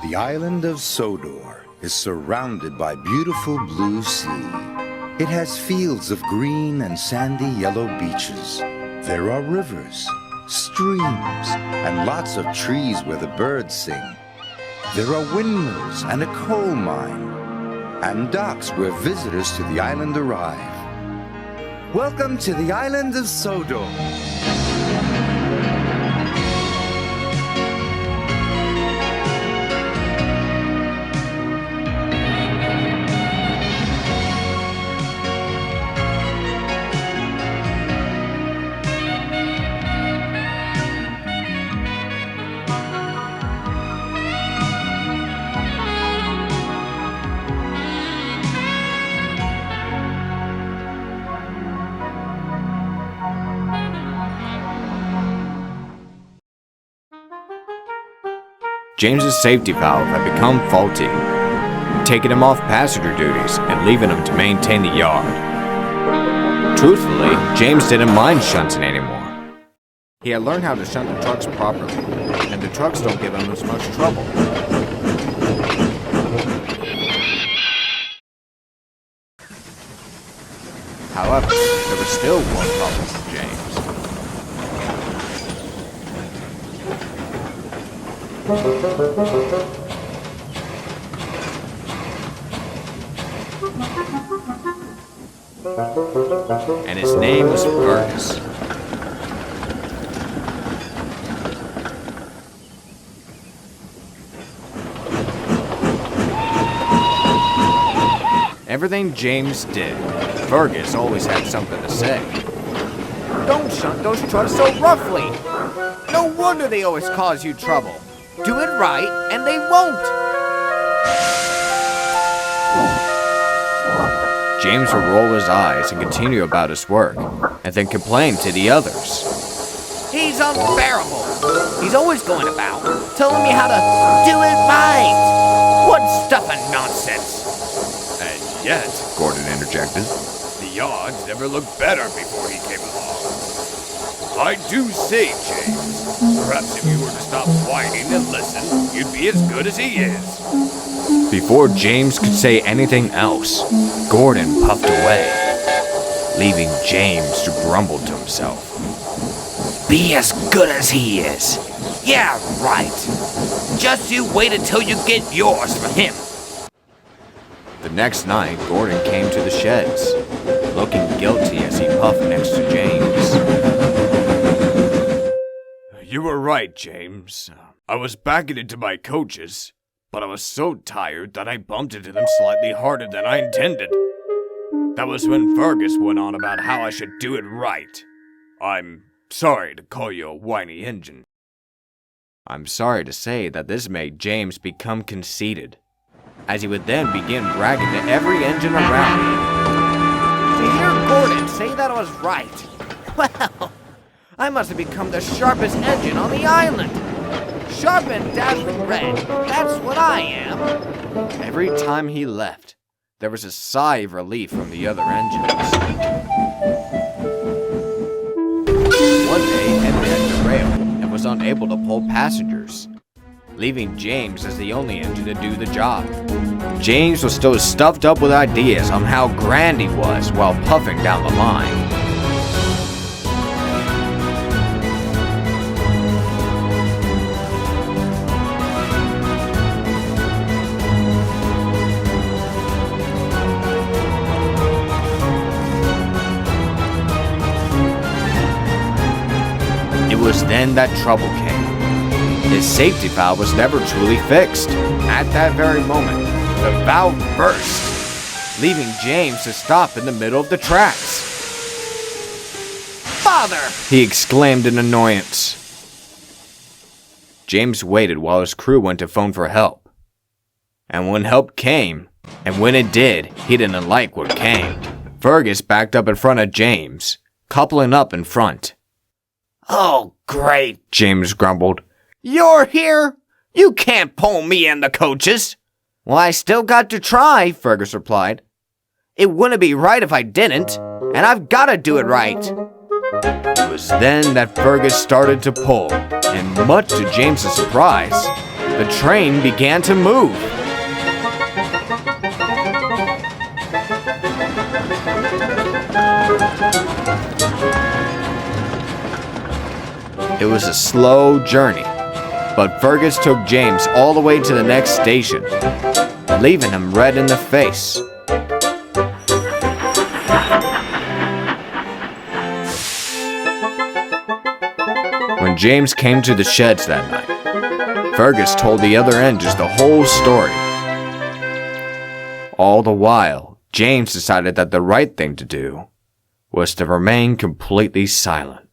The island of Sodor is surrounded by beautiful blue sea. It has fields of green and sandy yellow beaches. There are rivers, streams, and lots of trees where the birds sing. There are windmills and a coal mine, and docks where visitors to the island arrive. Welcome to the island of Sodor. James's safety valve had become faulty, taking him off passenger duties and leaving him to maintain the yard. Truthfully, James didn't mind shunting anymore. He had learned how to shunt the trucks properly, and the trucks don't give him as much trouble. However, there was still one problem for James. And his name was Fergus. Everything James did, Fergus always had something to say. Don't shunt those trucks so roughly. No wonder they always cause you trouble. Do it right, and they won't. James would roll his eyes and continue about his work, and then complain to the others. He's unbearable. He's always going about, telling me how to do it right. What stuff and nonsense. And yet, Gordon interjected, the yards never looked better before he came along. I do say, James, perhaps if you were to stop whining and listen, you'd be as good as he is. Before James could say anything else, Gordon puffed away, leaving James to grumble to himself. Be as good as he is. Yeah, right. Just you wait until you get yours from him. The next night, Gordon came to the sheds, looking guilty as he puffed next to James. You were right, James. I was backing into my coaches, but I was so tired that I bumped into them slightly harder than I intended. That was when Fergus went on about how I should do it right. I'm sorry to call you a whiny engine. I'm sorry to say that this made James become conceited, as he would then begin bragging to every engine around him. To hear Gordon say that I was right. Well, I must have become the sharpest engine on the island. Sharp and dazzling red, that's what I am. Every time he left, there was a sigh of relief from the other engines. One day, Henry had derailed and was unable to pull passengers, leaving James as the only engine to do the job. James was still stuffed up with ideas on how grand he was while puffing down the line. It was then that trouble came. His safety valve was never truly fixed. At that very moment, the valve burst, leaving James to stop in the middle of the tracks. "Father!" he exclaimed in annoyance. James waited while his crew went to phone for help. And when help came, and when it did, he didn't like what came. Fergus backed up in front of James, coupling up in front. "Oh, great," James grumbled. "You're here? You can't pull me and the coaches." "Well, I still got to try," Fergus replied. "It wouldn't be right if I didn't, and I've got to do it right." It was then that Fergus started to pull, and much to James's surprise, the train began to move. It was a slow journey, but Fergus took James all the way to the next station, leaving him red in the face. When James came to the sheds that night, Fergus told the other engines the whole story. All the while, James decided that the right thing to do was to remain completely silent.